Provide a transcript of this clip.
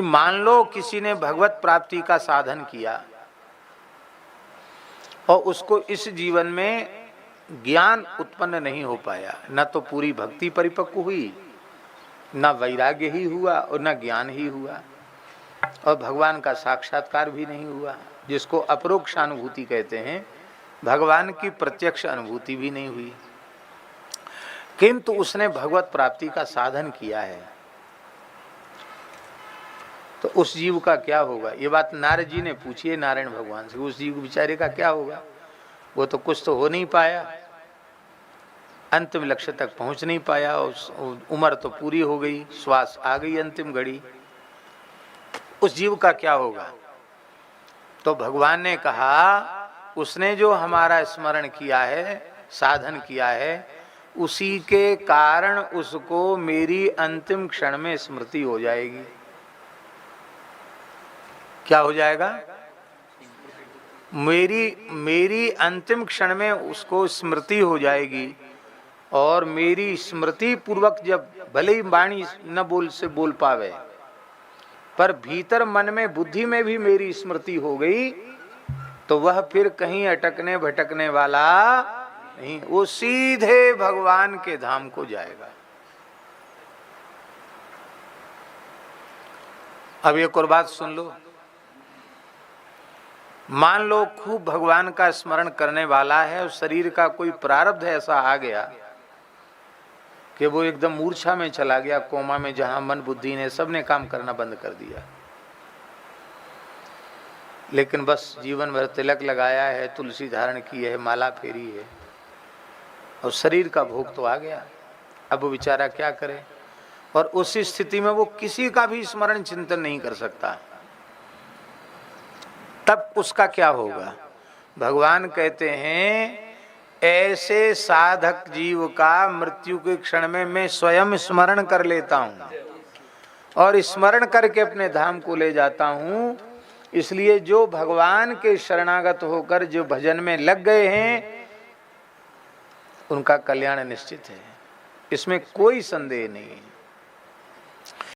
मान लो किसी ने भगवत प्राप्ति का साधन किया और उसको इस जीवन में ज्ञान उत्पन्न नहीं हो पाया, न तो पूरी भक्ति परिपक्व हुई, न वैराग्य ही हुआ और न ज्ञान ही हुआ, और भगवान का साक्षात्कार भी नहीं हुआ, जिसको अपरोक्ष अनुभूति कहते हैं। भगवान की प्रत्यक्ष अनुभूति भी नहीं हुई, किंतु उसने भगवत प्राप्ति का साधन किया है। तो उस जीव का क्या होगा? ये बात नारद जी ने पूछी है नारायण भगवान से। उस जीव बेचारे का क्या होगा? वो तो कुछ तो हो नहीं पाया, अंतिम लक्ष्य तक पहुंच नहीं पाया, उम्र तो पूरी हो गई, श्वास आ गई अंतिम घड़ी, उस जीव का क्या होगा? तो भगवान ने कहा उसने जो हमारा स्मरण किया है, साधन किया है, उसी के कारण उसको मेरी अंतिम क्षण में स्मृति हो जाएगी। क्या हो जाएगा? मेरी अंतिम क्षण में उसको स्मृति हो जाएगी, और मेरी स्मृति पूर्वक जब भले ही वाणी न बोल पावे, पर भीतर मन में बुद्धि में भी मेरी स्मृति हो गई, तो वह फिर कहीं अटकने भटकने वाला नहीं, वो सीधे भगवान के धाम को जाएगा। अब एक और बात सुन लो। मान लो खूब भगवान का स्मरण करने वाला है और शरीर का कोई प्रारब्ध ऐसा आ गया कि वो एकदम मूर्छा में चला गया, कोमा में, जहां मन बुद्धि ने सबने काम करना बंद कर दिया, लेकिन बस जीवन भर तिलक लगाया है, तुलसी धारण की है, माला फेरी है, और शरीर का भोग तो आ गया। अब वो बेचारा क्या करे? और उस स्थिति में वो किसी का भी स्मरण चिंतन नहीं कर सकता, तब उसका क्या होगा? भगवान कहते हैं ऐसे साधक जीव का मृत्यु के क्षण में मैं स्वयं स्मरण कर लेता हूं और स्मरण करके अपने धाम को ले जाता हूं। इसलिए जो भगवान के शरणागत होकर जो भजन में लग गए हैं, उनका कल्याण निश्चित है, इसमें कोई संदेह नहीं है।